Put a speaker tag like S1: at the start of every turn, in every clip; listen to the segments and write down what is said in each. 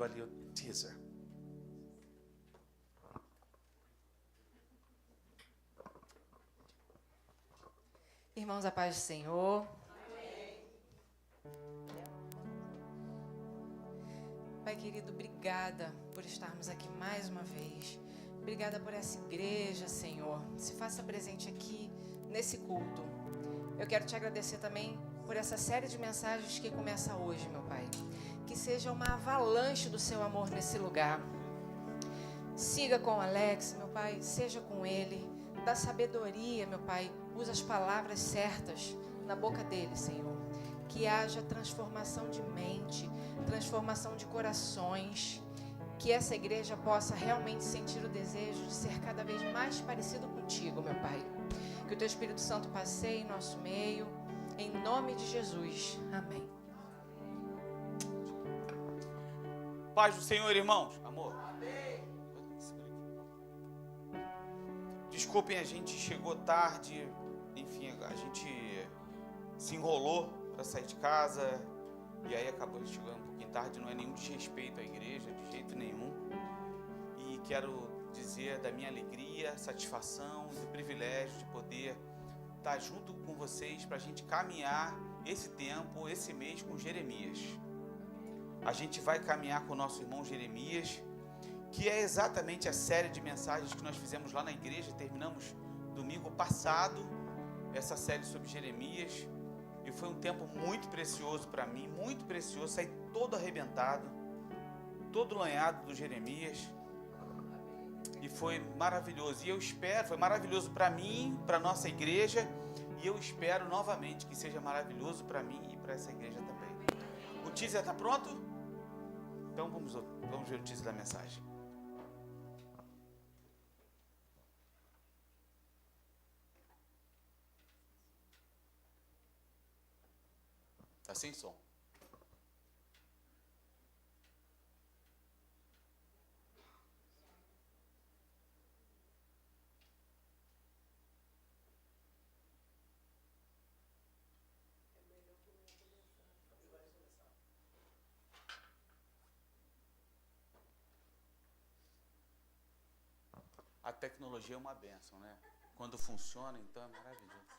S1: ali o teaser.
S2: Irmãos, a paz do Senhor.
S3: Amém.
S2: Pai querido, obrigada por estarmos aqui mais uma vez. Obrigada por essa igreja, Senhor. Se faça presente aqui nesse culto. Eu quero te agradecer também por essa série de mensagens que começa hoje, meu Pai. Que seja uma avalanche do seu amor nesse lugar. Siga com o Alex, meu Pai. Seja com ele. Dá sabedoria, meu Pai. Usa as palavras certas na boca dele, Senhor. Que haja transformação de mente, transformação de corações. Que essa igreja possa realmente sentir o desejo de ser cada vez mais parecido contigo, meu Pai. Que o Teu Espírito Santo passeie em nosso meio. Em nome de Jesus. Amém.
S1: Paz do Senhor, irmãos. Amor. Desculpem, a gente chegou tarde. Enfim, a gente se enrolou para sair de casa. E aí acabou chegando um pouquinho tarde. Não é nenhum desrespeito à igreja, de jeito nenhum. E quero dizer da minha alegria, satisfação e do privilégio de poder estar junto com vocês para a gente caminhar esse tempo, esse mês com Jeremias. A gente vai caminhar com o nosso irmão Jeremias, que é exatamente a série de mensagens que nós fizemos lá na igreja. Terminamos domingo passado essa série sobre Jeremias, e foi um tempo muito precioso para mim, muito precioso. Saí todo arrebentado, todo lanhado do Jeremias, e foi maravilhoso. E eu espero, foi maravilhoso para mim, para a nossa igreja, e eu espero novamente que seja maravilhoso para mim e para essa igreja também. O teaser está pronto? Então vamos ver o teaser da mensagem. Tá sem som. A tecnologia é uma bênção, né? Quando funciona, então é maravilhoso.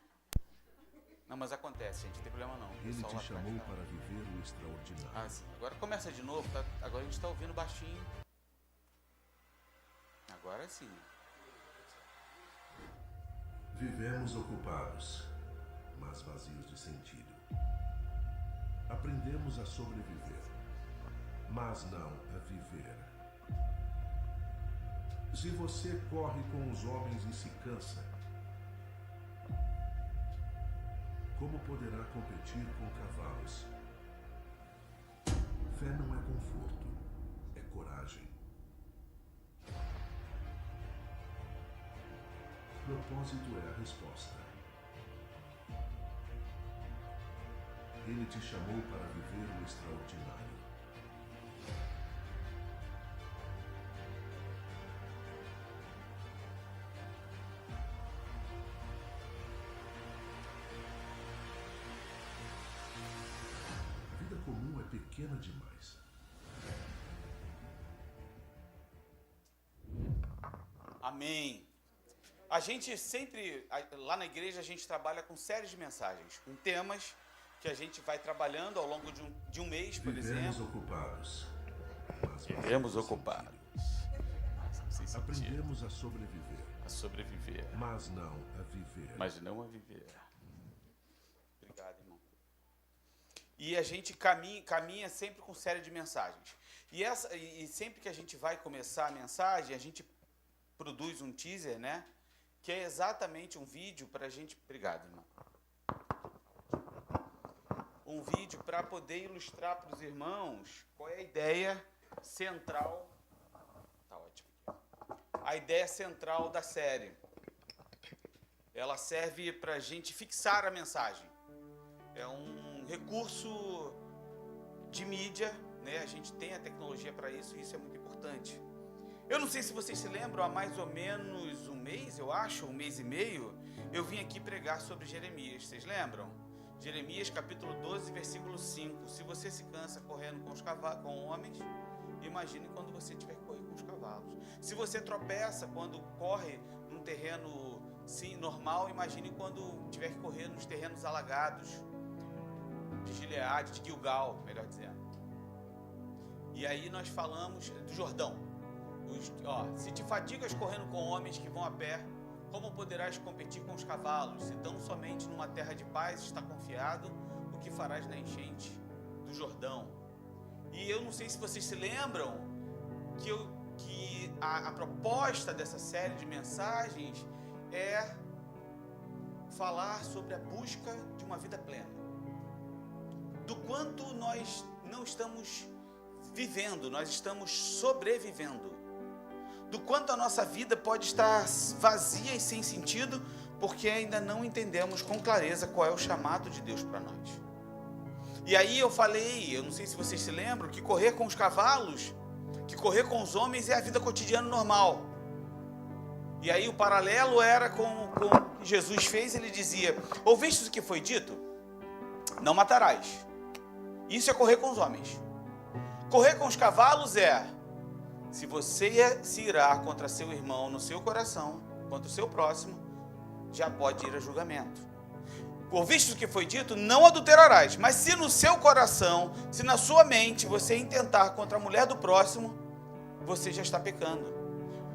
S1: Não, mas acontece, gente, não tem problema não.
S4: Ele te chamou para viver o extraordinário.
S1: Ah, sim. Agora começa de novo, tá? Agora a gente está ouvindo baixinho. Agora sim.
S4: Vivemos ocupados, mas vazios de sentido. Aprendemos a sobreviver, mas não a viver. Se você corre com os homens e se cansa, como poderá competir com cavalos? Fé não é conforto, é coragem. Propósito é a resposta. Ele te chamou para viver o extraordinário. A vida comum é pequena demais.
S1: Amém. A gente sempre, lá na igreja, a gente trabalha com séries de mensagens, com temas que a gente vai trabalhando ao longo de um mês, por
S4: Vivemos
S1: exemplo.
S4: ocupados. Mas
S1: Vivemos ocupados. Sem sentido.
S4: Aprendemos a sobreviver.
S1: A sobreviver,
S4: Mas não a viver.
S1: mas não a viver. Obrigado, irmão. E a gente caminha sempre com série de mensagens. E sempre que a gente vai começar a mensagem, a gente produz um teaser, né? Que é exatamente um vídeo para a gente... Obrigado, irmão. Um vídeo para poder ilustrar para os irmãos qual é a ideia central... Tá ótimo. A ideia central da série. Ela serve para a gente fixar a mensagem. É um recurso de mídia, né? A gente tem a tecnologia para isso, e isso é muito importante. Eu não sei se vocês se lembram, há mais ou menos um mês, eu acho, um mês e meio, eu vim aqui pregar sobre Jeremias. Vocês lembram? Jeremias capítulo 12, versículo 5. Se você se cansa correndo com homens e imagine quando você tiver que correr com os cavalos. Se você tropeça quando corre num terreno sim, normal, imagine quando tiver que correr nos terrenos alagados de Gileade, de Gilgal, melhor dizendo. E aí nós falamos do Jordão. Se te fadigas correndo com homens que vão a pé, como poderás competir com os cavalos? Se tão somente numa terra de paz está confiado, o que farás na enchente do Jordão? E eu não sei se vocês se lembram que a proposta dessa série de mensagens é falar sobre a busca de uma vida plena. Do quanto nós não estamos vivendo, nós estamos sobrevivendo. Do quanto a nossa vida pode estar vazia e sem sentido, porque ainda não entendemos com clareza qual é o chamado de Deus para nós. E aí eu falei, eu não sei se vocês se lembram, que correr com os cavalos, que correr com os homens é a vida cotidiana normal. E aí o paralelo era com o que Jesus fez, ele dizia: ouviste o que foi dito? Não matarás. Isso é correr com os homens. Correr com os cavalos é: se você se irá contra seu irmão no seu coração, contra o seu próximo, já pode ir a julgamento. Ouviste o que foi dito? Não adulterarás. Mas se no seu coração, se na sua mente você intentar contra a mulher do próximo, você já está pecando.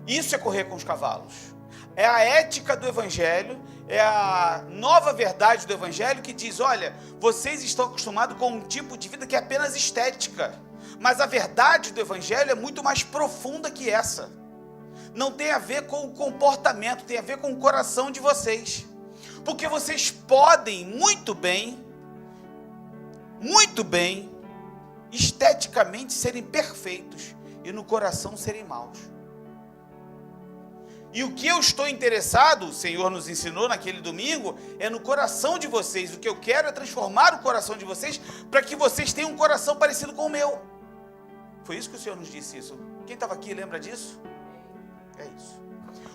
S1: Isso é correr com os cavalos. É a ética do Evangelho, é a nova verdade do Evangelho que diz: olha, vocês estão acostumados com um tipo de vida que é apenas estética. Mas a verdade do Evangelho é muito mais profunda que essa. Não tem a ver com o comportamento, tem a ver com o coração de vocês. Porque vocês podem muito bem, esteticamente serem perfeitos e no coração serem maus. E o que eu estou interessado, o Senhor nos ensinou naquele domingo, é no coração de vocês. O que eu quero é transformar o coração de vocês para que vocês tenham um coração parecido com o meu. Foi isso que o Senhor nos disse isso. Quem estava aqui lembra disso? É isso.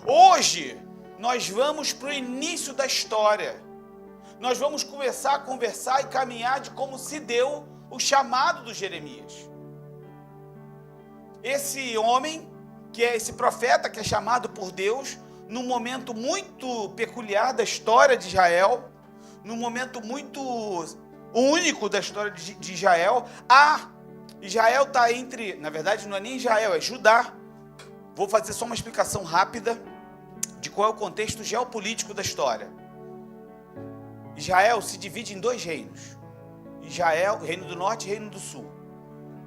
S1: Hoje, nós vamos para o início da história. Nós vamos começar a conversar e caminhar de como se deu o chamado do Jeremias. Esse homem, que é esse profeta que é chamado por Deus, num momento muito peculiar da história de Israel, num momento muito único da história de Israel. Israel está entre, na verdade não é nem Israel, é Judá. Vou fazer só uma explicação rápida de qual é o contexto geopolítico da história. Israel se divide em dois reinos. Israel, Reino do Norte e Reino do Sul.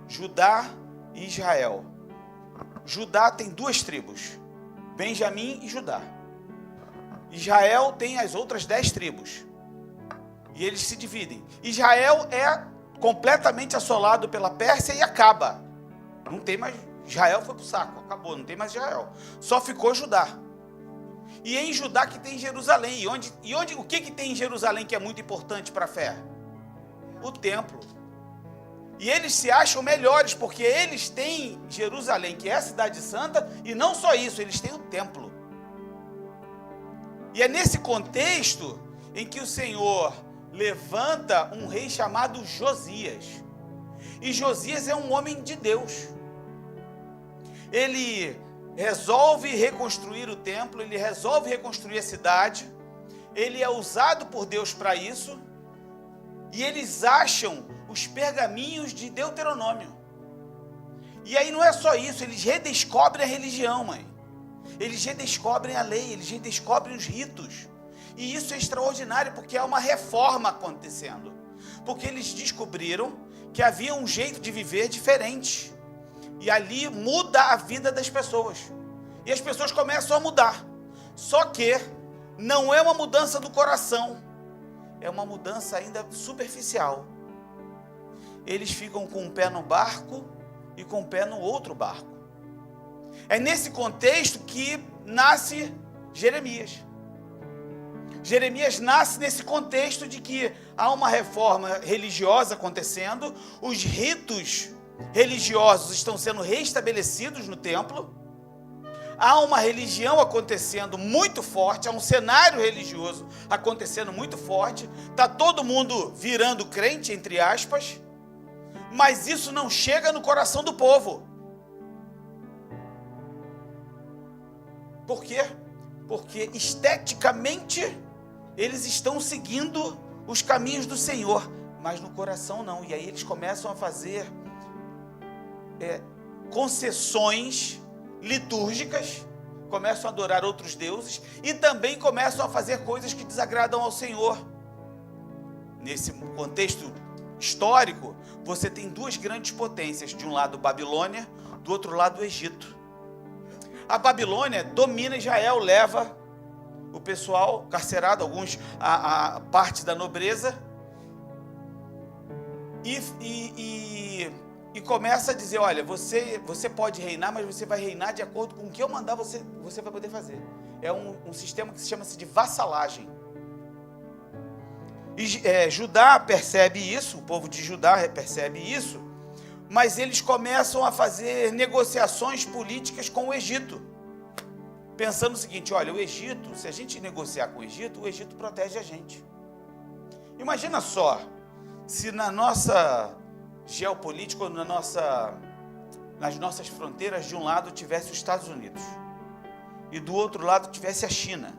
S1: Judá e Israel. Judá tem duas tribos, Benjamim e Judá. Israel tem as outras 10 tribos. E eles se dividem. Israel é completamente assolado pela Pérsia e acaba. Não tem mais. Israel foi para o saco, acabou, não tem mais Israel. Só ficou Judá. E é em Judá que tem Jerusalém. O que tem em Jerusalém que é muito importante para a fé? O templo. E eles se acham melhores porque eles têm Jerusalém, que é a cidade santa, e não só isso, eles têm o templo. E é nesse contexto em que o Senhor levanta um rei chamado Josias. E Josias é um homem de Deus. Ele resolve reconstruir o templo, ele resolve reconstruir a cidade, ele é usado por Deus para isso, e eles acham os pergaminhos de Deuteronômio. E aí não é só isso, eles redescobrem a religião, mãe. Eles redescobrem a lei, eles redescobrem os ritos. E isso é extraordinário porque há uma reforma acontecendo. Porque eles descobriram que havia um jeito de viver diferente. E ali muda a vida das pessoas. E as pessoas começam a mudar. Só que não é uma mudança do coração. É uma mudança ainda superficial. Eles ficam com um pé no barco e com um pé no outro barco. É nesse contexto que nasce Jeremias. Jeremias nasce nesse contexto de que há uma reforma religiosa acontecendo, os ritos religiosos estão sendo restabelecidos no templo, há uma religião acontecendo muito forte, há um cenário religioso acontecendo muito forte, está todo mundo virando crente, entre aspas, mas isso não chega no coração do povo. Por quê? Porque esteticamente eles estão seguindo os caminhos do Senhor, mas no coração não. E aí eles começam a fazer concessões litúrgicas, começam a adorar outros deuses e também começam a fazer coisas que desagradam ao Senhor. Nesse contexto histórico, você tem duas grandes potências, de um lado Babilônia, do outro lado o Egito. A Babilônia domina Israel, leva o pessoal carcerado, alguns, a parte da nobreza, e começa a dizer, olha, você pode reinar, mas você vai reinar de acordo com o que eu mandar, você vai poder fazer. É um sistema que se chama-se de vassalagem. E Judá percebe isso, o povo de Judá percebe isso, mas eles começam a fazer negociações políticas com o Egito, pensando o seguinte, olha, o Egito, se a gente negociar com o Egito protege a gente. Imagina só, se na nossa geopolítica, ou nas nossas fronteiras, de um lado tivesse os Estados Unidos, e do outro lado tivesse a China,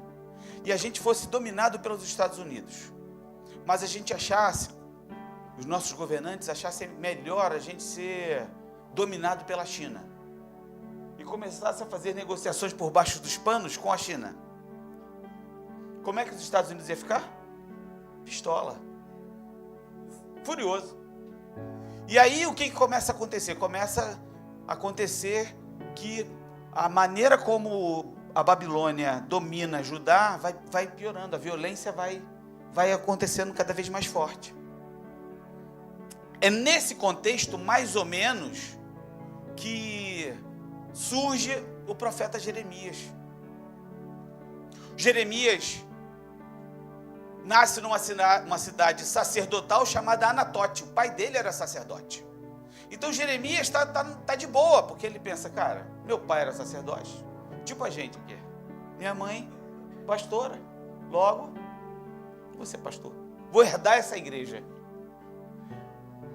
S1: e a gente fosse dominado pelos Estados Unidos, mas a gente achasse, os nossos governantes achassem melhor a gente ser dominado pela China e começasse a fazer negociações por baixo dos panos com a China. Como é que os Estados Unidos iam ficar? Pistola. Furioso. E aí o que começa a acontecer? Começa a acontecer que a maneira como a Babilônia domina Judá vai piorando, a violência vai acontecendo cada vez mais forte. É nesse contexto, mais ou menos, que surge o profeta Jeremias. Jeremias nasce numa cidade sacerdotal chamada Anatote. O pai dele era sacerdote. Então Jeremias tá de boa, porque ele pensa, cara, meu pai era sacerdote, tipo a gente aqui. Minha mãe, pastora. Logo, vou ser pastor. Vou herdar essa igreja.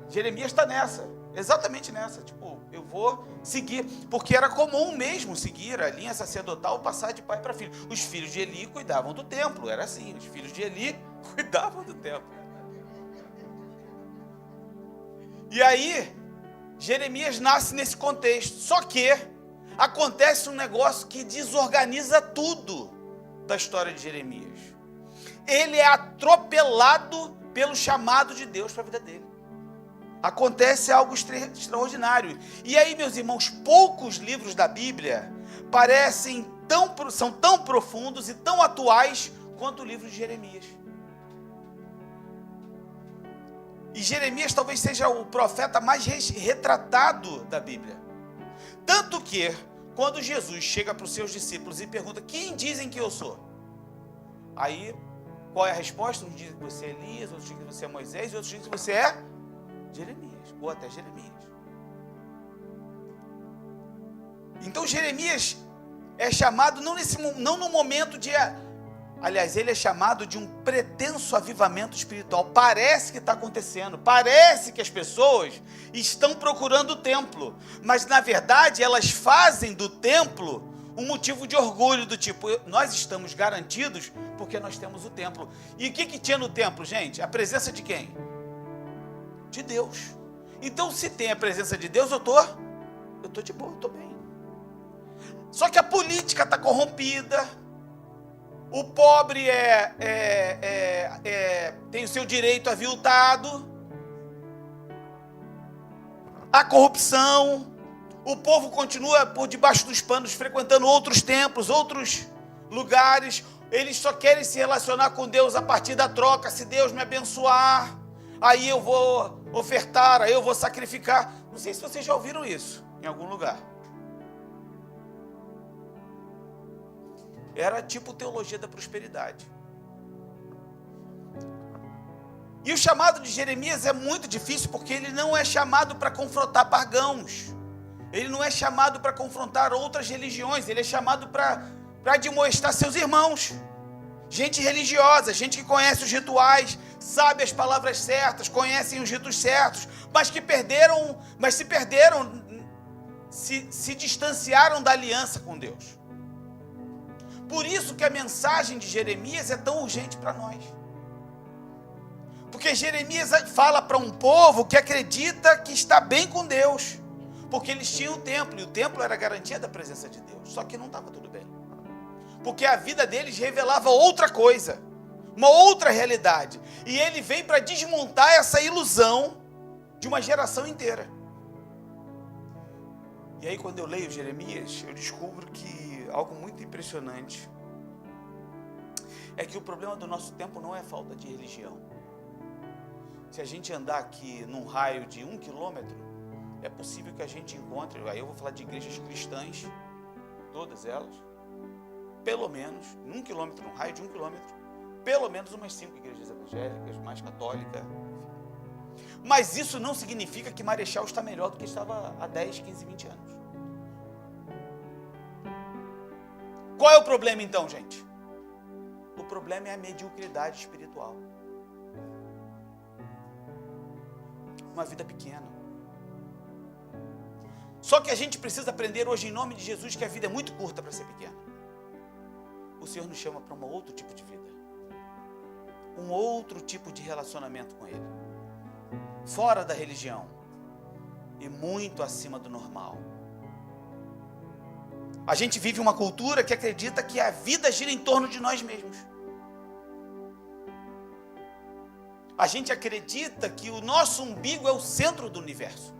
S1: Jeremias está nessa, exatamente nessa. Tipo, eu vou seguir, porque era comum mesmo seguir a linha sacerdotal, passar de pai para filho. Os filhos de Eli cuidavam do templo, era assim, os filhos de Eli cuidavam do templo. E aí, Jeremias nasce nesse contexto, só que acontece um negócio que desorganiza tudo da história de Jeremias. Ele é atropelado pelo chamado de Deus para a vida dele. Acontece algo extraordinário. E aí, meus irmãos, poucos livros da Bíblia são tão profundos e tão atuais quanto o livro de Jeremias. E Jeremias talvez seja o profeta mais retratado da Bíblia. Tanto que, quando Jesus chega para os seus discípulos e pergunta, quem dizem que eu sou? Aí, qual é a resposta? Uns dizem que você é Elias, outros dizem que você é Moisés, outros dizem que você é Jeremias, ou até Jeremias. Então Jeremias é chamado não no momento de... Aliás, ele é chamado de um pretenso avivamento espiritual. Parece que está acontecendo, parece que as pessoas estão procurando o templo, mas na verdade elas fazem do templo um motivo de orgulho, do tipo, nós estamos garantidos porque nós temos o templo. E o que tinha no templo, gente? A presença de quem? De Deus. Então, se tem a presença de Deus, eu tô de boa, eu tô bem. Só que a política está corrompida, o pobre tem o seu direito aviltado, a corrupção, o povo continua por debaixo dos panos, frequentando outros templos, outros lugares, eles só querem se relacionar com Deus a partir da troca. Se Deus me abençoar, aí eu vou ofertar, aí eu vou sacrificar. Não sei se vocês já ouviram isso em algum lugar. Era tipo teologia da prosperidade. E o chamado de Jeremias é muito difícil, porque ele não é chamado para confrontar pagãos. Ele não é chamado para confrontar outras religiões. Ele é chamado para admoestar seus irmãos. Gente religiosa, gente que conhece os rituais, sabe as palavras certas, conhecem os ritos certos, mas se distanciaram da aliança com Deus. Por isso que a mensagem de Jeremias é tão urgente para nós. Porque Jeremias fala para um povo que acredita que está bem com Deus. Porque eles tinham o templo, e o templo era a garantia da presença de Deus. Só que não estava tudo bem. Porque a vida deles revelava outra coisa, uma outra realidade. E ele vem para desmontar essa ilusão de uma geração inteira. E aí, quando eu leio Jeremias, eu descubro que algo muito impressionante é que o problema do nosso tempo não é falta de religião. Se a gente andar aqui num raio de 1 quilômetro, é possível que a gente encontre, aí eu vou falar de igrejas cristãs, todas elas, pelo menos, em 1 quilômetro, num raio de 1 quilômetro, pelo menos umas 5 igrejas evangélicas, mais católicas. Mas isso não significa que Marechal está melhor do que estava há 10, 15, 20 anos. Qual é o problema então, gente? O problema é a mediocridade espiritual. Uma vida pequena. Só que a gente precisa aprender hoje, em nome de Jesus, que a vida é muito curta para ser pequena. O Senhor nos chama para um outro tipo de vida. Um outro tipo de relacionamento com Ele. Fora da religião. E muito acima do normal. A gente vive uma cultura que acredita que a vida gira em torno de nós mesmos. A gente acredita que o nosso umbigo é o centro do universo.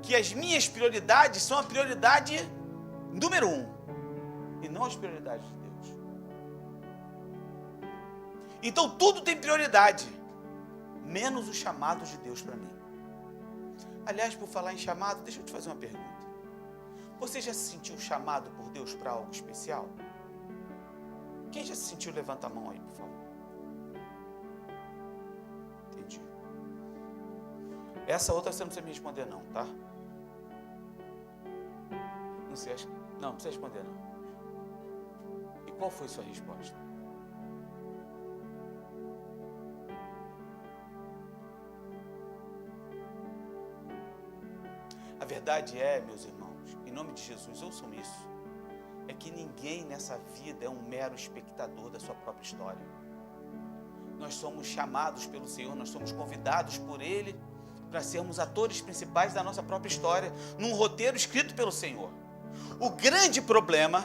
S1: Que as minhas prioridades são a prioridade número 1. E não as prioridades de Deus. Então tudo tem prioridade. Menos o chamado de Deus para mim. Aliás, por falar em chamado, deixa eu te fazer uma pergunta. Você já se sentiu chamado por Deus para algo especial? Quem já se sentiu? Levanta a mão aí, por favor. Entendi. Essa outra você não precisa me responder não, tá? Não precisa responder não. E qual foi sua resposta? A verdade é, meus irmãos, em nome de Jesus, ouçam isso, é que ninguém nessa vida é um mero espectador da sua própria história. Nós somos chamados pelo Senhor, nós somos convidados por Ele para sermos atores principais da nossa própria história, num roteiro escrito pelo Senhor. O grande problema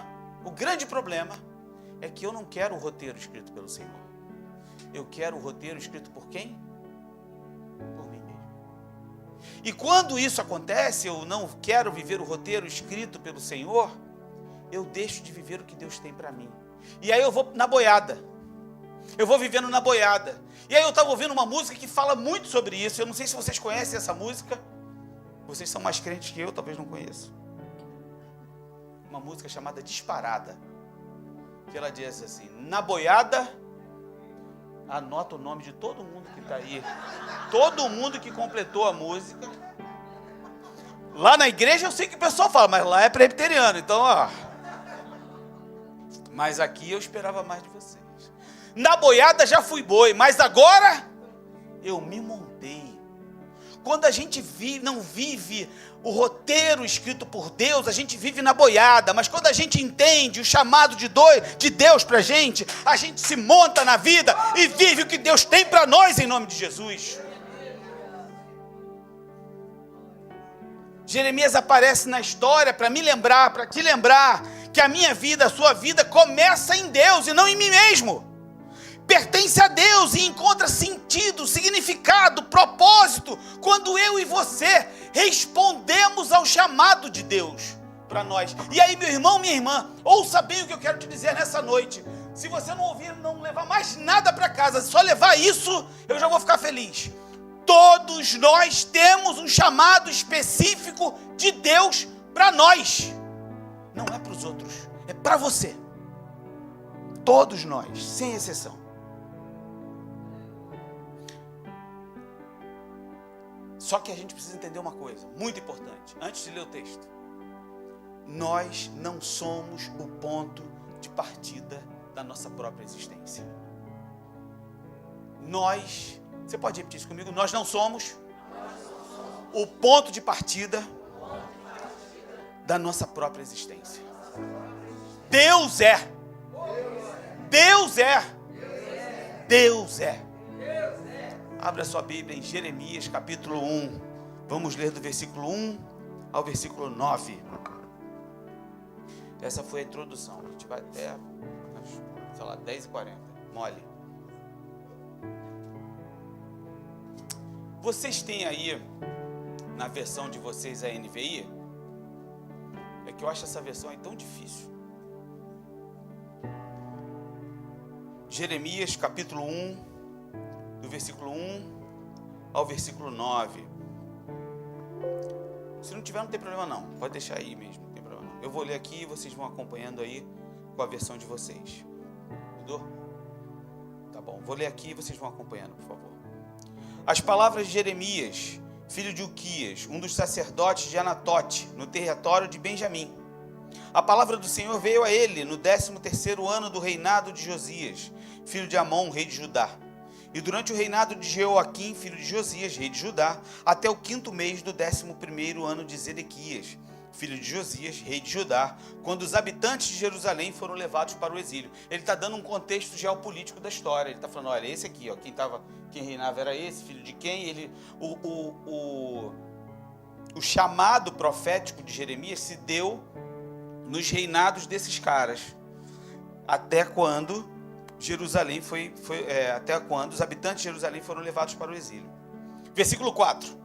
S1: é que eu não quero o roteiro escrito pelo Senhor. Eu quero o roteiro escrito por quem? Por mim mesmo. E quando isso acontece, eu não quero viver o roteiro escrito pelo Senhor, eu deixo de viver o que Deus tem para mim. E aí eu vou na boiada. Eu vou vivendo na boiada. E aí eu estava ouvindo uma música que fala muito sobre isso. Eu não sei se vocês conhecem essa música. Vocês são mais crentes que eu, talvez não conheçam. Uma música chamada Disparada. Que ela diz assim: na boiada, anota o nome de todo mundo que está aí. Todo mundo que completou a música. Lá na igreja eu sei que o pessoal fala, mas lá é presbiteriano, então ó. Mas aqui eu esperava mais de vocês. Na boiada já fui boi, mas agora eu me montei. Quando a gente não vive o roteiro escrito por Deus, a gente vive na boiada. Mas quando a gente entende o chamado de Deus para a gente se monta na vida e vive o que Deus tem para nós em nome de Jesus. Jeremias aparece na história para me lembrar, para te lembrar que a minha vida, a sua vida começa em Deus e não em mim mesmo. Pertence a Deus e encontra sentido, significado, propósito quando eu e você respondemos ao chamado de Deus para nós. E aí, meu irmão, minha irmã, ouça bem o que eu quero te dizer nessa noite. Se você não ouvir, não levar mais nada para casa, só levar isso, eu já vou ficar feliz. Todos nós temos um chamado específico de Deus para nós. Não é para os outros, é para você. Todos nós, sem exceção. Só que a gente precisa entender uma coisa muito importante, antes de ler o texto. Nós não somos o ponto de partida da nossa própria existência. Você pode repetir isso comigo? Nós não somos o ponto de partida da nossa própria existência. Deus é. Deus é. Deus é. Abra sua Bíblia em Jeremias capítulo 1. Vamos ler do versículo 1 ao versículo 9. Essa foi a introdução. A gente vai até, sei lá, 10h40. Mole. Vocês têm aí, na versão de vocês, a NVI? É que eu acho essa versão aí tão difícil. Jeremias capítulo 1, do versículo 1 ao versículo 9. Se não tiver, não tem problema não. Pode deixar aí mesmo, não tem problema não. Eu vou ler aqui e vocês vão acompanhando aí com a versão de vocês. Mudou? Tá bom, vou ler aqui e vocês vão acompanhando, por favor. As palavras de Jeremias, filho de Uquias, um dos sacerdotes de Anatote, no território de Benjamim. A palavra do Senhor veio a ele no 13º ano do reinado de Josias, filho de Amon, rei de Judá. E durante o reinado de Jeoaquim, filho de Josias, rei de Judá, até o 5º mês do 11º ano de Zedequias, filho de Josias, rei de Judá, quando os habitantes de Jerusalém foram levados para o exílio. Ele está dando um contexto geopolítico da história. Ele está falando, olha, esse aqui, ó, quem reinava era esse, filho de quem? O chamado profético de Jeremias se deu nos reinados desses caras, até quando Jerusalém até quando os habitantes de Jerusalém foram levados para o exílio. Versículo 4.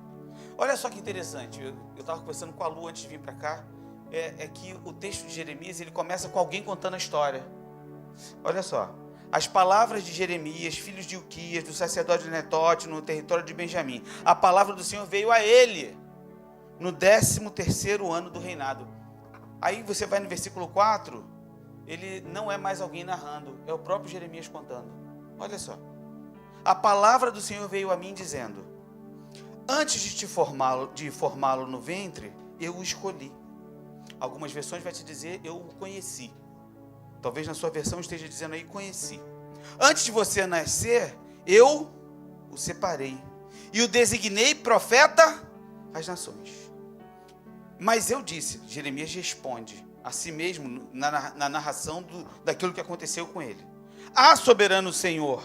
S1: Olha só que interessante. Eu estava conversando com a Lu antes de vir para cá. É que o texto de Jeremias, ele começa com alguém contando a história. Olha só. As palavras de Jeremias, filhos de Uquias, do sacerdote de Anatote, no território de Benjamim. A palavra do Senhor veio a ele no 13º ano do reinado. Aí você vai no versículo 4, ele não é mais alguém narrando, é o próprio Jeremias contando. Olha só. A palavra do Senhor veio a mim dizendo: antes de formá-lo no ventre, eu o escolhi. Algumas versões vai te dizer, eu o conheci. Talvez na sua versão esteja dizendo aí, conheci. Antes de você nascer, eu o separei e o designei profeta às nações. Mas eu disse, Jeremias responde a si mesmo na narração daquilo que aconteceu com ele: ah, soberano Senhor,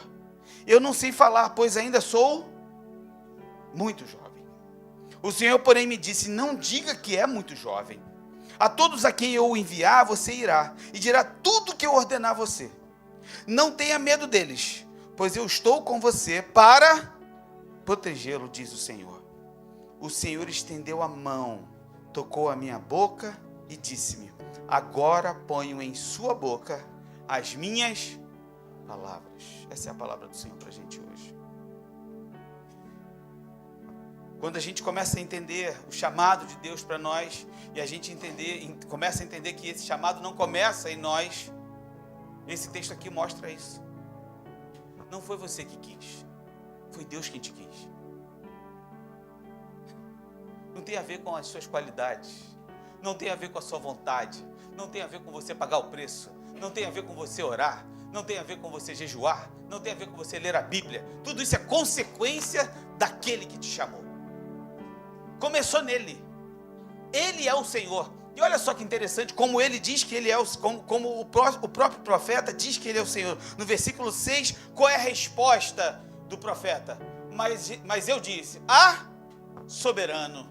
S1: eu não sei falar, pois ainda sou muito jovem. O Senhor, porém, me disse: não diga que é muito jovem. A todos a quem eu o enviar, você irá e dirá tudo o que eu ordenar a você. Não tenha medo deles, pois eu estou com você para protegê-lo, diz o Senhor. O Senhor estendeu a mão, tocou a minha boca e disse-me: agora ponho em sua boca as minhas palavras. Essa é a palavra do Senhor para a gente hoje. Quando a gente começa a entender o chamado de Deus para nós, e a gente começa a entender que esse chamado não começa em nós, esse texto aqui mostra isso. Não foi você que quis, foi Deus quem te quis. Não tem a ver com as suas qualidades, não tem a ver com a sua vontade, não tem a ver com você pagar o preço, não tem a ver com você orar, não tem a ver com você jejuar, não tem a ver com você ler a Bíblia. Tudo isso é consequência daquele que te chamou. Começou nele. Ele é o Senhor. E olha só que interessante, como ele diz que ele é como o próprio profeta diz que ele é o Senhor. No versículo 6, qual é a resposta do profeta? Mas eu disse: ah, soberano.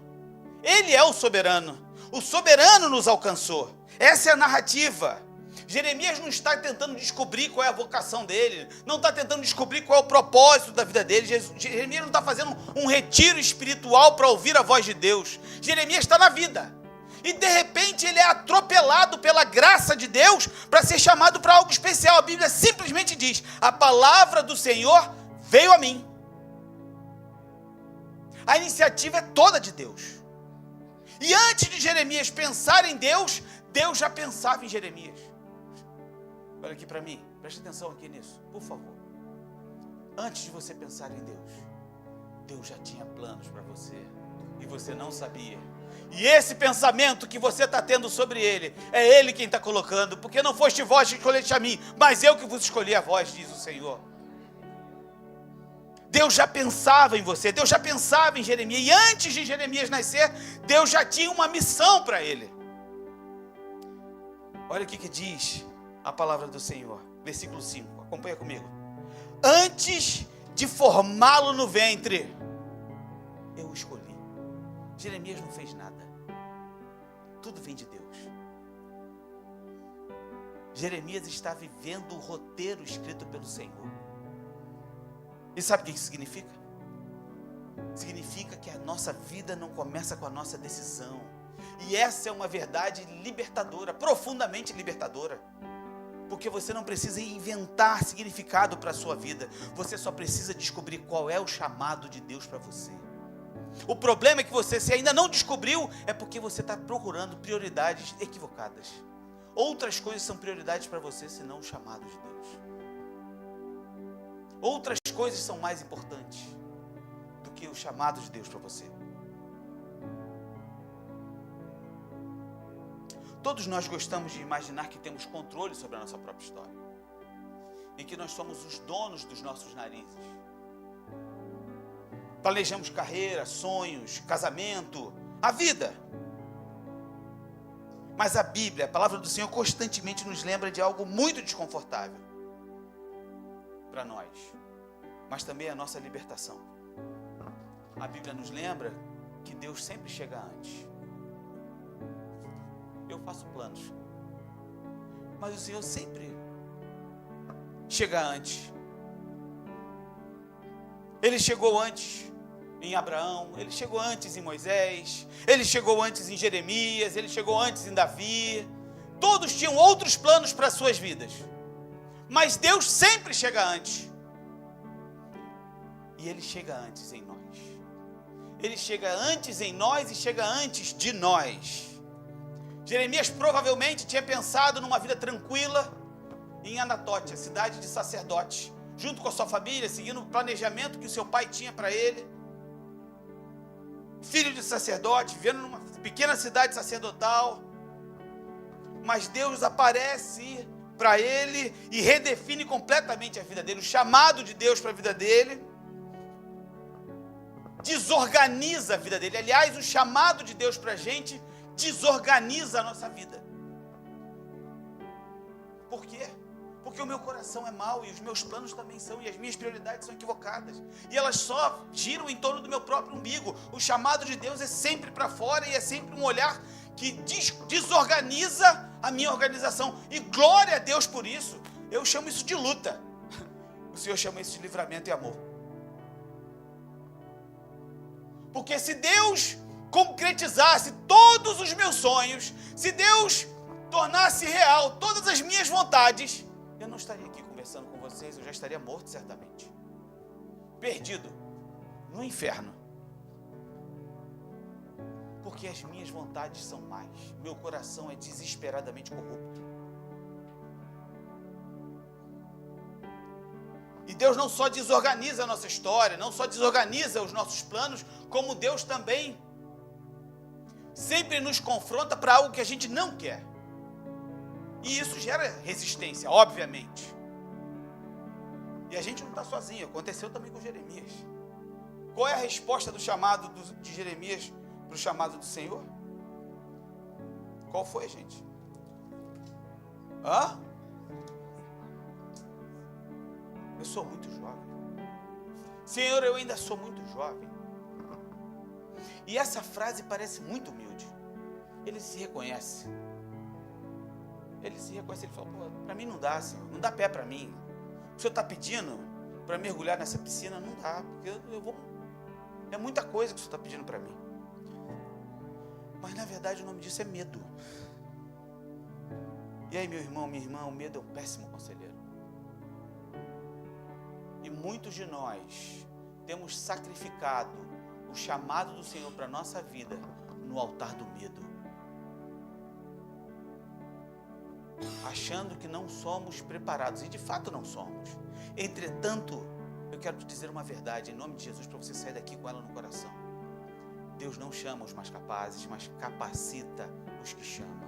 S1: Ele é o soberano. O soberano nos alcançou. Essa é a narrativa. Jeremias não está tentando descobrir qual é a vocação dele, não está tentando descobrir qual é o propósito da vida dele. Jeremias não está fazendo um retiro espiritual para ouvir a voz de Deus. Jeremias está na vida. E de repente ele é atropelado pela graça de Deus para ser chamado para algo especial. A Bíblia simplesmente diz: a palavra do Senhor veio a mim. A iniciativa é toda de Deus. E antes de Jeremias pensar em Deus, Deus já pensava em Jeremias. Olha aqui para mim, preste atenção aqui nisso, por favor. Antes de você pensar em Deus, Deus já tinha planos para você e você não sabia. E esse pensamento que você está tendo sobre Ele, é Ele quem está colocando, porque não foste vós que escolheste a mim, mas eu que vos escolhi a vós, diz o Senhor. Deus já pensava em você, Deus já pensava em Jeremias, e antes de Jeremias nascer, Deus já tinha uma missão para ele. Olha o que diz a palavra do Senhor. Versículo 5, acompanha comigo. Antes de formá-lo no ventre, eu o escolhi. Jeremias não fez nada. Tudo vem de Deus. Jeremias está vivendo o roteiro escrito pelo Senhor. E sabe o que isso significa? Significa que a nossa vida não começa com a nossa decisão. E essa é uma verdade libertadora, profundamente libertadora. Porque você não precisa inventar significado para a sua vida. Você só precisa descobrir qual é o chamado de Deus para você. O problema é que você, se ainda não descobriu, é porque você está procurando prioridades equivocadas. Outras coisas são prioridades para você, senão o chamado de Deus. Outras coisas são mais importantes do que o chamado de Deus para você. Todos nós gostamos de imaginar que temos controle sobre a nossa própria história, em que nós somos os donos dos nossos narizes. Planejamos carreira, sonhos, casamento, a vida. Mas a Bíblia, a palavra do Senhor, constantemente nos lembra de algo muito desconfortável para nós, mas também a nossa libertação. A Bíblia nos lembra que Deus sempre chega antes. Eu faço planos, mas o Senhor sempre chega antes. Ele chegou antes em Abraão, Ele chegou antes em Moisés, Ele chegou antes em Jeremias, Ele chegou antes em Davi. Todos tinham outros planos para as suas vidas, mas Deus sempre chega antes. E Ele chega antes em nós. Ele chega antes em nós e chega antes de nós. Jeremias provavelmente tinha pensado numa vida tranquila em Anatote, a cidade de sacerdotes, junto com a sua família, seguindo o planejamento que o seu pai tinha para ele. Filho de sacerdote, vivendo numa pequena cidade sacerdotal. Mas Deus aparece para ele e redefine completamente a vida dele, o chamado de Deus para a vida dele. Desorganiza a vida dele. Aliás, o chamado de Deus para a gente desorganiza a nossa vida. Por quê? Porque o meu coração é mau e os meus planos também são, e as minhas prioridades são equivocadas, e elas só giram em torno do meu próprio umbigo. O chamado de Deus é sempre para fora, e é sempre um olhar que desorganiza a minha organização, e glória a Deus por isso. Eu chamo isso de luta, o Senhor chama isso de livramento e amor. Porque se Deus concretizasse todos os meus sonhos, se Deus tornasse real todas as minhas vontades, eu não estaria aqui conversando com vocês, eu já estaria morto certamente, perdido no inferno, porque as minhas vontades são más, meu coração é desesperadamente corrupto. E Deus não só desorganiza a nossa história, não só desorganiza os nossos planos, como Deus também sempre nos confronta para algo que a gente não quer. E isso gera resistência, obviamente. E a gente não está sozinho, aconteceu também com Jeremias. Qual é a resposta do chamado de Jeremias para o chamado do Senhor? Qual foi, gente? Eu sou muito jovem. Senhor, eu ainda sou muito jovem. E essa frase parece muito humilde. Ele se reconhece. Ele fala, para mim não dá, Senhor, não dá pé para mim. O Senhor está pedindo para mergulhar nessa piscina? Não dá, porque eu vou... É muita coisa que o Senhor está pedindo para mim. Mas na verdade o nome disso é medo. E aí, meu irmão, minha irmã, o medo é um péssimo conselheiro. E muitos de nós temos sacrificado o chamado do Senhor para a nossa vida no altar do medo, achando que não somos preparados, e de fato não somos. Entretanto, eu quero te dizer uma verdade, em nome de Jesus, para você sair daqui com ela no coração. Deus não chama os mais capazes, mas capacita os que chama,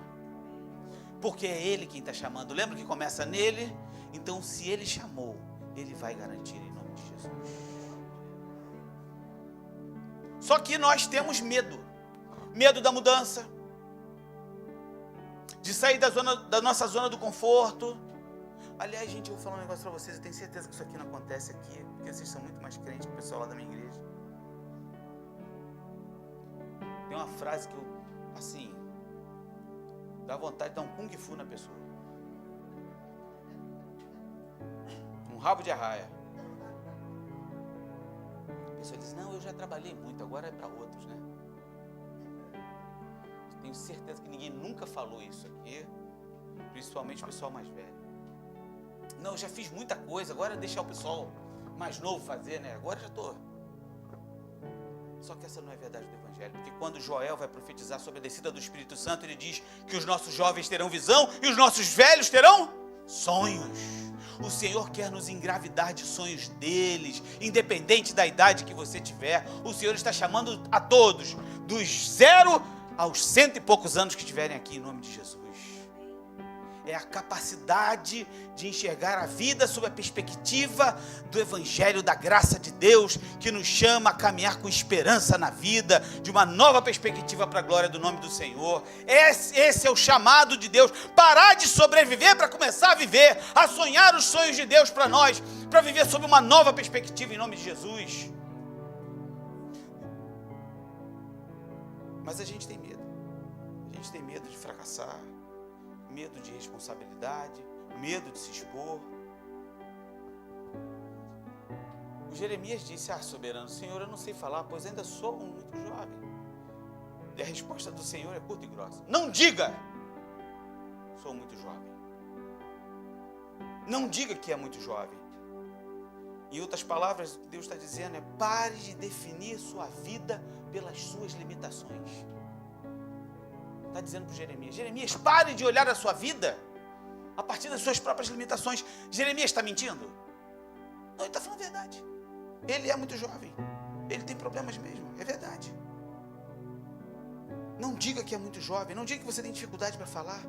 S1: porque é Ele quem está chamando. Lembra que começa nele? Então, se Ele chamou, Ele vai garantir em nome de Jesus. Só que nós temos medo da mudança, de sair da nossa zona do conforto. Aliás, gente, eu vou falar um negócio para vocês, eu tenho certeza que isso aqui não acontece aqui, porque vocês são muito mais crentes que o pessoal lá da minha igreja. Tem uma frase que eu, assim, dá vontade de dar um kung fu na pessoa. Um rabo de arraia. A pessoa diz, não, eu já trabalhei muito, agora é para outros, né? Tenho certeza que ninguém nunca falou isso aqui, principalmente o pessoal mais velho. Não, eu já fiz muita coisa, agora é deixar o pessoal mais novo fazer, né? Agora já estou. Só que essa não é a verdade do Evangelho, porque quando Joel vai profetizar sobre a descida do Espírito Santo, ele diz que os nossos jovens terão visão e os nossos velhos terão sonhos. O Senhor quer nos engravidar de sonhos deles, independente da idade que você tiver. O Senhor está chamando a todos, dos 0 aos 100 e poucos anos que estiverem aqui, em nome de Jesus. É a capacidade de enxergar a vida sob a perspectiva do Evangelho, da graça de Deus, que nos chama a caminhar com esperança na vida, de uma nova perspectiva para a glória do nome do Senhor. Esse é o chamado de Deus, parar de sobreviver para começar a viver, a sonhar os sonhos de Deus para nós, para viver sob uma nova perspectiva em nome de Jesus. Mas a gente tem medo de fracassar, medo de responsabilidade, medo de se expor. O Jeremias disse, soberano Senhor, eu não sei falar, pois ainda sou muito jovem. E a resposta do Senhor é curta e grossa. Não diga, sou muito jovem. Não diga que é muito jovem. Em outras palavras, o que Deus está dizendo é, pare de definir sua vida pelas suas limitações. Está dizendo para Jeremias, Jeremias, pare de olhar a sua vida a partir das suas próprias limitações. Jeremias está mentindo? Não, ele está falando a verdade. Ele é muito jovem, ele tem problemas mesmo, é verdade. Não diga que é muito jovem, não diga que você tem dificuldade para falar.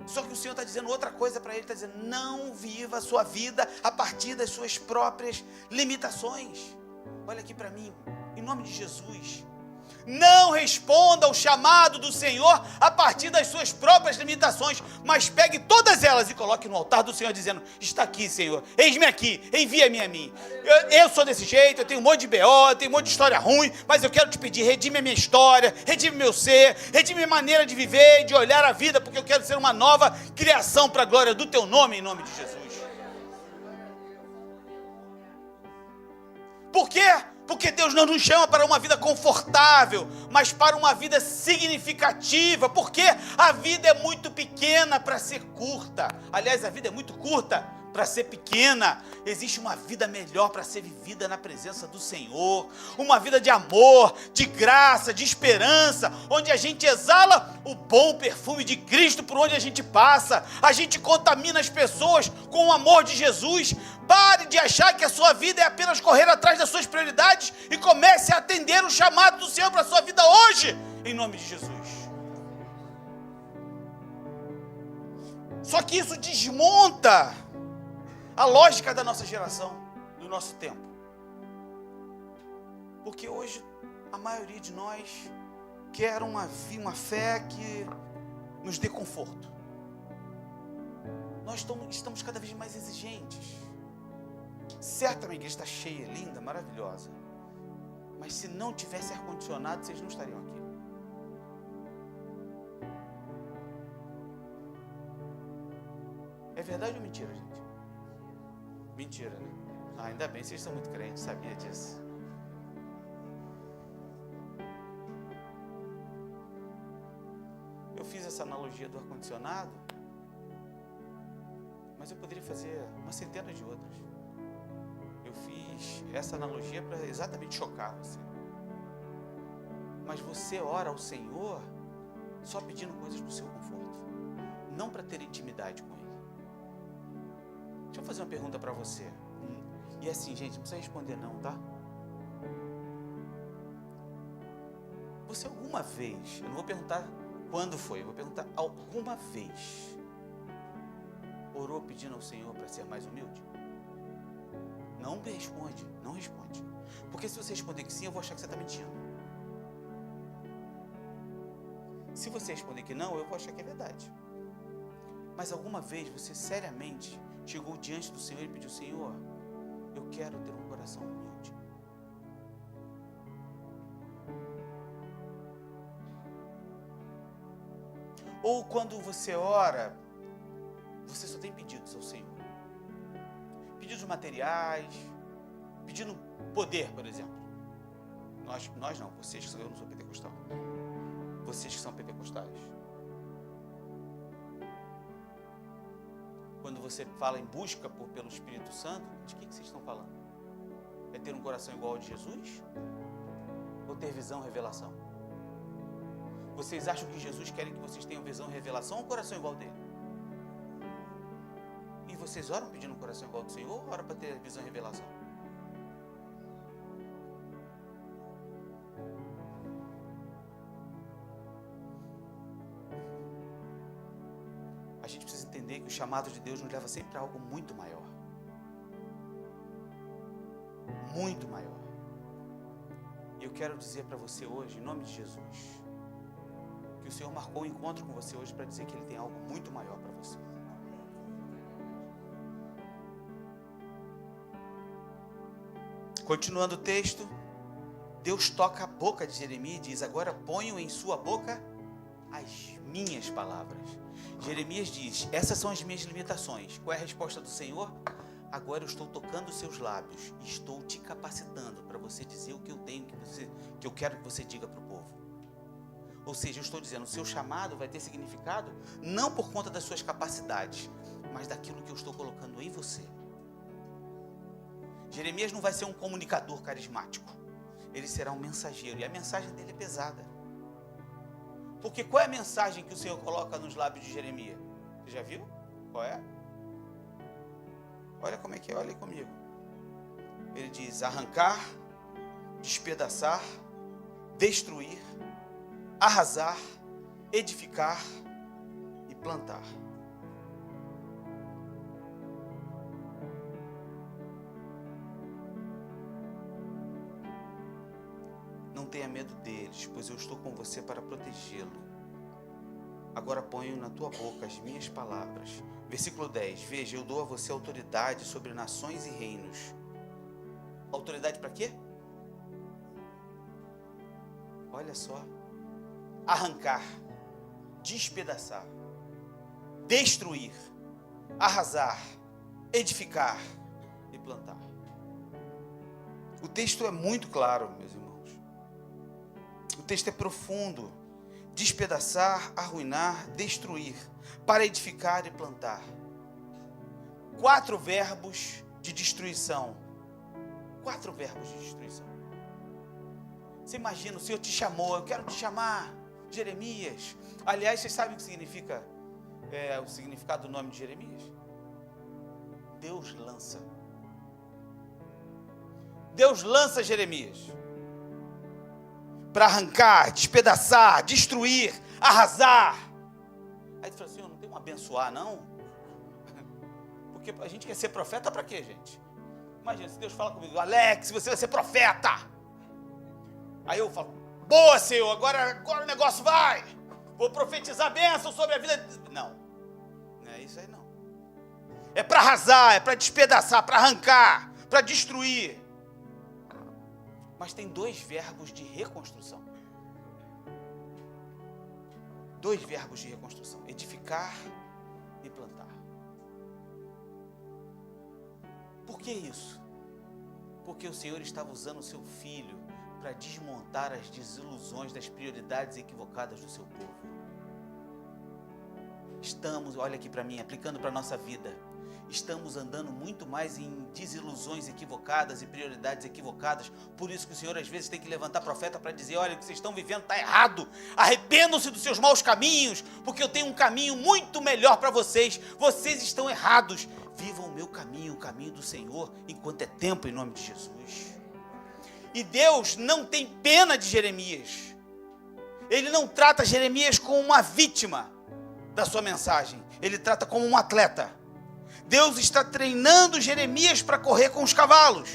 S1: Só que o Senhor está dizendo outra coisa para ele, está dizendo, não viva a sua vida a partir das suas próprias limitações. Olha aqui para mim, em nome de Jesus. Não responda ao chamado do Senhor a partir das suas próprias limitações, mas pegue todas elas e coloque no altar do Senhor, dizendo, está aqui, Senhor, eis-me aqui, envia-me a mim. Eu sou desse jeito, eu tenho um monte de BO, eu tenho um monte de história ruim, mas eu quero te pedir, redime a minha história, redime meu ser, redime minha maneira de viver e de olhar a vida, porque eu quero ser uma nova criação para a glória do teu nome, em nome de Jesus. Por quê? Porque Deus não nos chama para uma vida confortável, mas para uma vida significativa, porque a vida é muito pequena para ser curta. Aliás, a vida é muito curta para ser pequena. Existe uma vida melhor para ser vivida na presença do Senhor, uma vida de amor, de graça, de esperança, onde a gente exala o bom perfume de Cristo por onde a gente passa, a gente contamina as pessoas com o amor de Jesus. Pare de achar que a sua vida é apenas correr atrás das suas prioridades e comece a atender o chamado do Senhor para a sua vida hoje, em nome de Jesus. Só que isso desmonta a lógica da nossa geração, do nosso tempo. Porque hoje a maioria de nós quer uma fé que nos dê conforto. Nós estamos cada vez mais exigentes. Certo, a minha igreja está cheia, linda, maravilhosa. Mas se não tivesse ar-condicionado, vocês não estariam aqui. É verdade ou mentira, gente? Mentira, né? Ainda bem, vocês são muito crentes, sabia disso. Eu fiz essa analogia do ar-condicionado, mas eu poderia fazer uma centena de outras. Eu fiz essa analogia para exatamente chocar você. Mas você ora ao Senhor só pedindo coisas para o seu conforto, não para ter intimidade com Ele. Deixa eu fazer uma pergunta para você. E assim, gente, não precisa responder não, tá? Você alguma vez, eu não vou perguntar quando foi, eu vou perguntar alguma vez, orou pedindo ao Senhor para ser mais humilde? Não responde, não responde. Porque se você responder que sim, eu vou achar que você está mentindo. Se você responder que não, eu vou achar que é verdade. Mas alguma vez você seriamente chegou diante do Senhor e pediu: Senhor, eu quero ter um coração humilde. Ou quando você ora, você só tem pedidos ao Senhor. Pedidos materiais, pedindo poder, por exemplo. Nós não, vocês que são, eu não sou pentecostal. Vocês que são pentecostais. Quando você fala em busca pelo Espírito Santo, de que vocês estão falando? É ter um coração igual ao de Jesus? Ou ter visão e revelação? Vocês acham que Jesus quer que vocês tenham visão e revelação ou um coração igual dele? E vocês oram pedindo um coração igual do Senhor ou oram para ter visão e revelação? A gente precisa entender que o chamado de Deus nos leva sempre a algo muito maior. Muito maior. E eu quero dizer para você hoje, em nome de Jesus, que o Senhor marcou um encontro com você hoje para dizer que Ele tem algo muito maior para você. Continuando o texto, Deus toca a boca de Jeremias e diz: agora ponho em sua boca as minhas palavras. Jeremias diz: essas são as minhas limitações. Qual é a resposta do Senhor? Agora eu estou tocando os seus lábios e estou te capacitando para você dizer o que eu tenho, que eu quero que você diga para o povo. Ou seja, eu estou dizendo, o seu chamado vai ter significado não por conta das suas capacidades, mas daquilo que eu estou colocando em você. Jeremias não vai ser um comunicador carismático. Ele será um mensageiro. E a mensagem dele é pesada. Porque qual é a mensagem que o Senhor coloca nos lábios de Jeremias? Você já viu? Qual é? Olha como é que é, olha aí comigo. Ele diz: arrancar, despedaçar, destruir, arrasar, edificar e plantar. Não tenha medo deles, pois eu estou com você para protegê-lo. Agora ponho na tua boca as minhas palavras. Versículo 10. Veja, eu dou a você autoridade sobre nações e reinos. Autoridade para quê? Olha só. Arrancar, despedaçar, destruir, arrasar, edificar e plantar. O texto é muito claro, meus irmãos. O texto é profundo. Despedaçar, arruinar, destruir, para edificar e plantar. 4 verbos de destruição. 4 verbos de destruição. Você imagina, o Senhor te chamou, eu quero te chamar, Jeremias. Aliás, vocês sabem o que significa, o significado do nome de Jeremias? Deus lança. Deus lança Jeremias para arrancar, despedaçar, destruir, arrasar. Aí tu fala assim: não tem um abençoar, não? Porque a gente quer ser profeta para quê, gente? Imagina, se Deus fala comigo: Alex, você vai ser profeta. Aí eu falo: boa, Senhor, agora o negócio vai. Vou profetizar bênção sobre a vida. Não é isso aí não. É para arrasar, é para despedaçar, para arrancar, para destruir. Mas tem 2 verbos de reconstrução. 2 verbos de reconstrução: edificar e plantar. Por que isso? Porque o Senhor estava usando o seu filho para desmontar as desilusões das prioridades equivocadas do seu povo. Estamos, olha aqui para mim, aplicando para a nossa vida. Estamos andando muito mais em desilusões equivocadas e prioridades equivocadas. Por isso que o Senhor às vezes tem que levantar profeta para dizer: olha, o que vocês estão vivendo está errado. Arrependam-se dos seus maus caminhos, porque eu tenho um caminho muito melhor para vocês. Vocês estão errados. Vivam o meu caminho, o caminho do Senhor, enquanto é tempo, em nome de Jesus. E Deus não tem pena de Jeremias. Ele não trata Jeremias como uma vítima da sua mensagem. Ele trata como um atleta. Deus está treinando Jeremias para correr com os cavalos.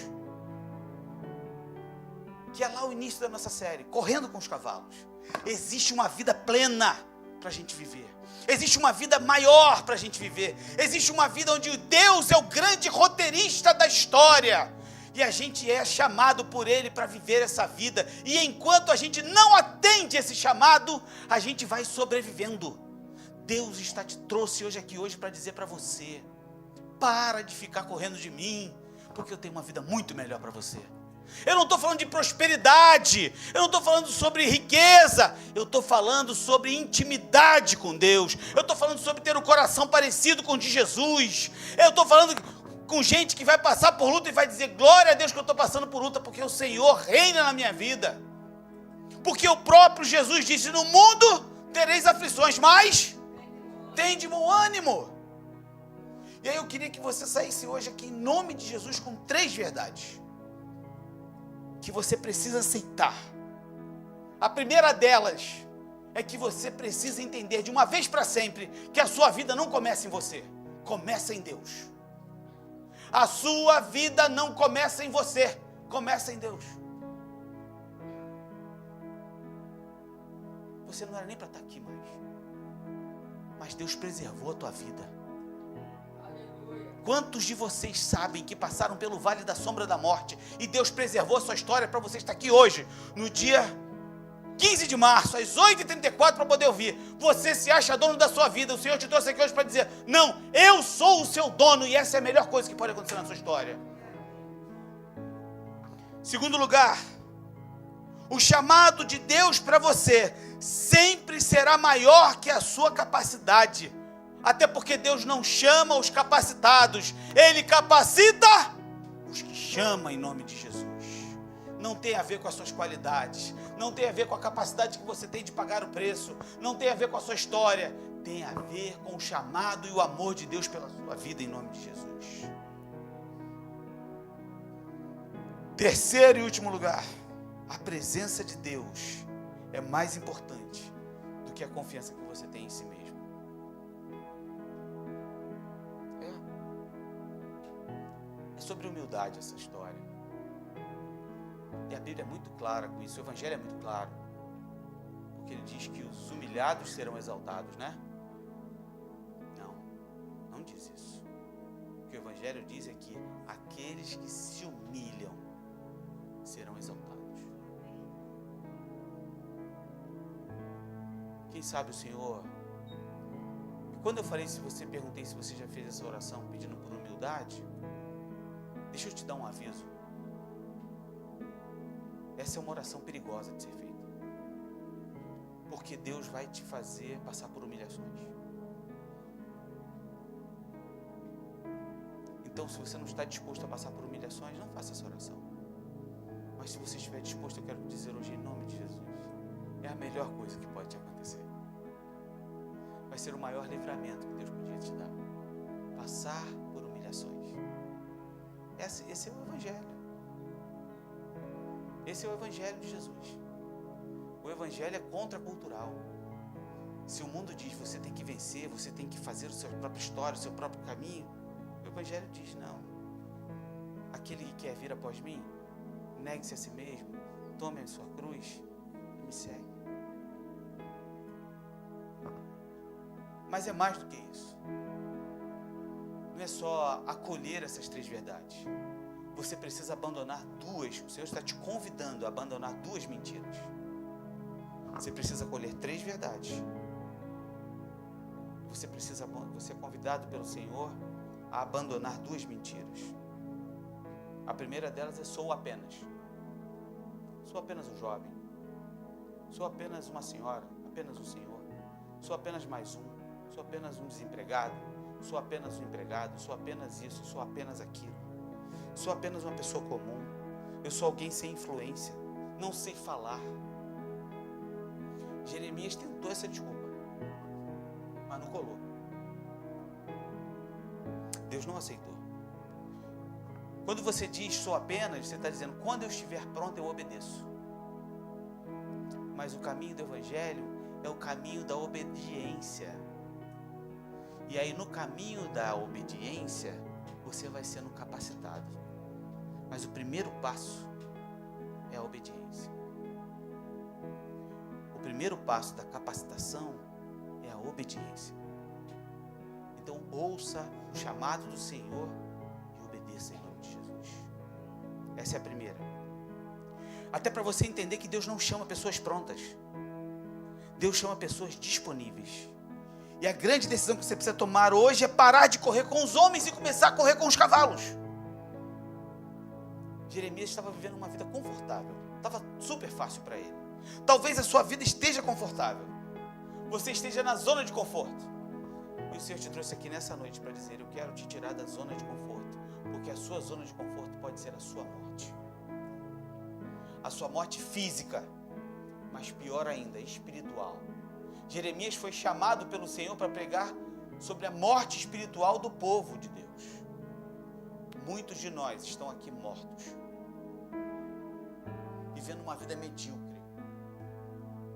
S1: que é lá o início da nossa série, Correndo com os Cavalos. Existe uma vida plena para a gente viver. Existe uma vida maior para a gente viver. Existe uma vida onde Deus é o grande roteirista da história. E a gente é chamado por Ele para viver essa vida. E enquanto a gente não atende esse chamado, a gente vai sobrevivendo. Deus te trouxe hoje para dizer para você: para de ficar correndo de mim, porque eu tenho uma vida muito melhor para você. Eu não estou falando de prosperidade, eu não estou falando sobre riqueza, eu estou falando sobre intimidade com Deus, eu estou falando sobre ter um coração parecido com o de Jesus, eu estou falando com gente que vai passar por luta e vai dizer: glória a Deus que eu estou passando por luta, porque o Senhor reina na minha vida, porque o próprio Jesus disse: no mundo tereis aflições, mas tem de bom ânimo. E aí eu queria que você saísse hoje aqui em nome de Jesus com 3 verdades que você precisa aceitar. A primeira delas é que você precisa entender de uma vez para sempre que a sua vida não começa em você, começa em Deus. A sua vida não começa em você, começa em Deus. Você não era nem para estar aqui mais, mas Deus preservou a tua vida. Quantos de vocês sabem que passaram pelo vale da sombra da morte e Deus preservou a sua história para você estar aqui hoje, no dia 15 de março, às 8h34, para poder ouvir? Você se acha dono da sua vida. O Senhor te trouxe aqui hoje para dizer: não, eu sou o seu dono, e essa é a melhor coisa que pode acontecer na sua história. Segundo lugar, o chamado de Deus para você sempre será maior que a sua capacidade. Até porque Deus não chama os capacitados, Ele capacita os que chamam em nome de Jesus. Não tem a ver com as suas qualidades, não tem a ver com a capacidade que você tem de pagar o preço, não tem a ver com a sua história, tem a ver com o chamado e o amor de Deus pela sua vida em nome de Jesus. Terceiro e último lugar, a presença de Deus é mais importante do que a confiança que você tem em si mesmo. É sobre humildade essa história. E a Bíblia é muito clara com isso, o Evangelho é muito claro. Porque ele diz que os humilhados serão exaltados, né? Não diz isso. O que o Evangelho diz é que aqueles que se humilham serão exaltados. Quem sabe o Senhor... E quando eu perguntei se você já fez essa oração pedindo por humildade, deixa eu te dar um aviso. Essa é uma oração perigosa de ser feita. Porque Deus vai te fazer passar por humilhações. Então, se você não está disposto a passar por humilhações, não faça essa oração. Mas se você estiver disposto, eu quero te dizer hoje, em nome de Jesus, é a melhor coisa que pode te acontecer. Vai ser o maior livramento que Deus podia te dar. Passar por humilhações. Esse é o Evangelho. Esse é o Evangelho de Jesus. O Evangelho é contracultural. Se o mundo diz você tem que vencer, você tem que fazer a sua própria história, o seu próprio caminho, o Evangelho diz: não. Aquele que quer vir após mim, negue-se a si mesmo, tome a sua cruz e me segue. Mas é mais do que isso. Não é só acolher essas 3 verdades. Você precisa abandonar 2. O Senhor está te convidando a abandonar 2 mentiras. Você precisa acolher 3 verdades. Você é convidado pelo Senhor a abandonar 2 mentiras. A primeira delas é: sou apenas. Sou apenas um jovem. Sou apenas uma senhora, apenas um senhor. Sou apenas mais um. Sou apenas um desempregado. Sou apenas um empregado. Sou apenas isso, sou apenas aquilo. Sou apenas uma pessoa comum. Eu sou alguém sem influência. Não sei falar. Jeremias tentou essa desculpa, mas não colou. Deus não aceitou. Quando você diz sou apenas, você está dizendo: quando eu estiver pronto eu obedeço. Mas o caminho do Evangelho é o caminho da obediência. E aí no caminho da obediência você vai sendo capacitado. Mas o primeiro passo é a obediência. O primeiro passo da capacitação é a obediência. Então ouça o chamado do Senhor e obedeça em nome de Jesus. Essa é a primeira. Até para você entender que Deus não chama pessoas prontas. Deus chama pessoas disponíveis. E a grande decisão que você precisa tomar hoje é parar de correr com os homens e começar a correr com os cavalos. Jeremias estava vivendo uma vida confortável. Estava super fácil para ele. Talvez a sua vida esteja confortável. Você esteja na zona de conforto. E o Senhor te trouxe aqui nessa noite para dizer: eu quero te tirar da zona de conforto, porque a sua zona de conforto pode ser a sua morte. A sua morte física, mas pior ainda, espiritual. Jeremias foi chamado pelo Senhor para pregar sobre a morte espiritual do povo de Deus. Muitos de nós estão aqui mortos, vivendo uma vida medíocre,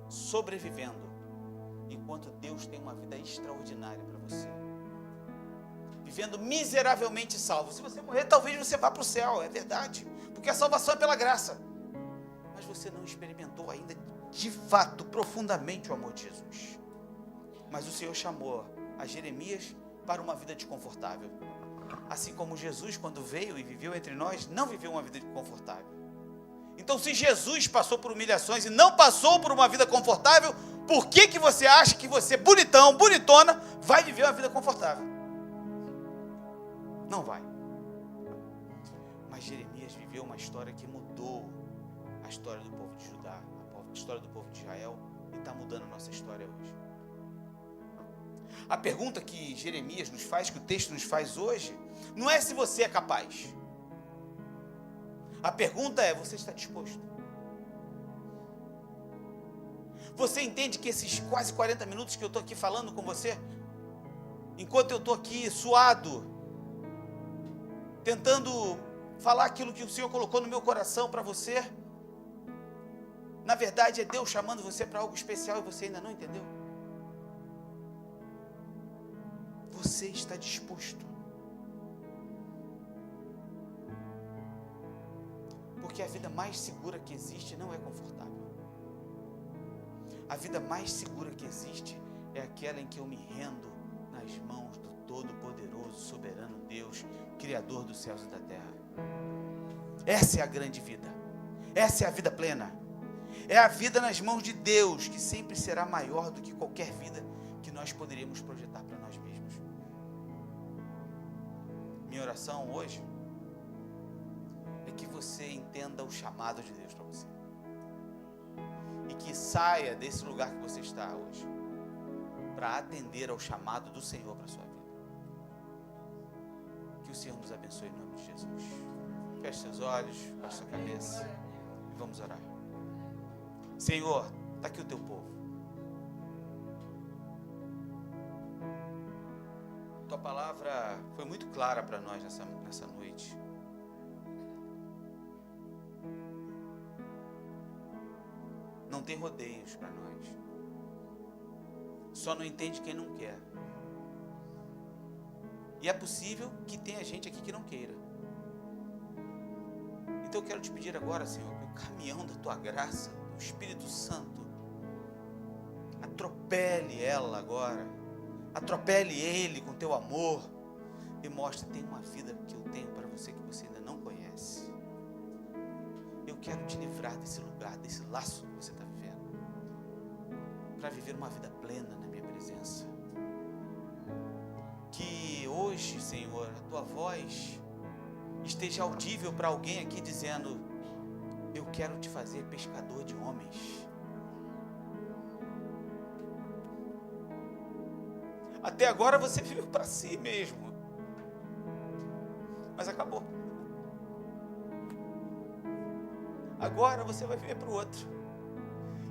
S1: sobrevivendo, enquanto Deus tem uma vida extraordinária para você. Vivendo miseravelmente salvo. Se você morrer, talvez você vá para o céu, é verdade, porque a salvação é pela graça. Mas você não experimentou ainda de fato, profundamente o amor de Jesus. Mas o Senhor chamou a Jeremias para uma vida desconfortável. Assim como Jesus, quando veio e viveu entre nós, não viveu uma vida confortável. Então, se Jesus passou por humilhações e não passou por uma vida confortável, por que você acha que você, bonitão, bonitona, vai viver uma vida confortável? Não vai. Mas Jeremias viveu uma história que mudou a história do povo de Judá, a história do povo de Israel, e está mudando a nossa história hoje. A pergunta que Jeremias nos faz, que o texto nos faz hoje, não é se você é capaz. A pergunta é: você está disposto? Você entende que esses quase 40 minutos que eu estou aqui falando com você, enquanto eu estou aqui suado, tentando falar aquilo que o Senhor colocou no meu coração para você, na verdade é Deus chamando você para algo especial e você ainda não entendeu? Você está disposto? Porque a vida mais segura que existe não é confortável. A vida mais segura que existe é aquela em que eu me rendo nas mãos do Todo-Poderoso, Soberano Deus, Criador dos céus e da terra. Essa é a grande vida. Essa é a vida plena. É a vida nas mãos de Deus, que sempre será maior do que qualquer vida que nós poderíamos projetar para nós mesmos. Minha oração hoje é que você entenda o chamado de Deus para você. E que saia desse lugar que você está hoje, para atender ao chamado do Senhor para a sua vida. Que o Senhor nos abençoe em nome de Jesus. Feche seus olhos, baixe sua cabeça e vamos orar. Senhor, está aqui o teu povo. Tua palavra foi muito clara para nós nessa noite. Não tem rodeios para nós. Só não entende quem não quer. E é possível que tenha gente aqui que não queira. Então eu quero te pedir agora, Senhor, que o caminhão da tua graça, o Espírito Santo, atropele ela agora, atropele ele com teu amor e mostre: tem uma vida que eu tenho para você que você ainda não conhece. Eu quero te livrar desse lugar, desse laço que você está vivendo, para viver uma vida plena na minha presença. Que hoje, Senhor, a tua voz esteja audível para alguém aqui dizendo: eu quero te fazer pescador de homens. Até agora você viveu para si mesmo, mas acabou. Agora você vai viver para o outro.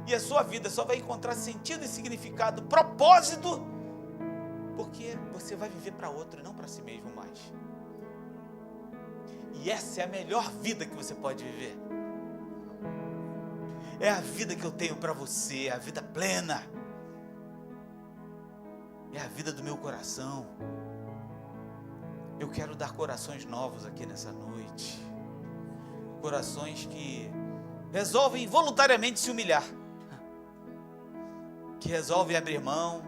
S1: E a sua vida só vai encontrar sentido e significado, propósito, porque você vai viver para outro e não para si mesmo mais. E essa é a melhor vida que você pode viver. É a vida que eu tenho para você, a vida plena. É a vida do meu coração. Eu quero dar corações novos aqui nessa noite. Corações que resolvem voluntariamente se humilhar, que resolvem abrir mão,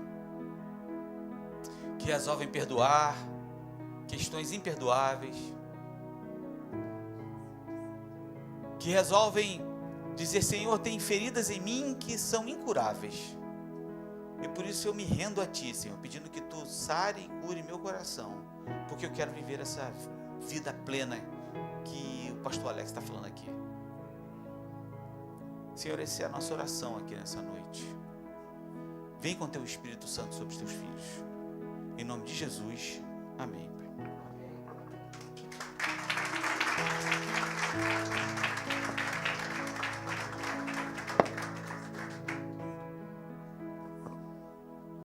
S1: que resolvem perdoar questões imperdoáveis, que resolvem dizer: Senhor, tem feridas em mim que são incuráveis, e por isso eu me rendo a Ti, Senhor, pedindo que Tu sare e cure meu coração, porque eu quero viver essa vida plena que o pastor Alex está falando aqui. Senhor, essa é a nossa oração aqui nessa noite. Vem com Teu Espírito Santo sobre os Teus filhos. Em nome de Jesus, amém.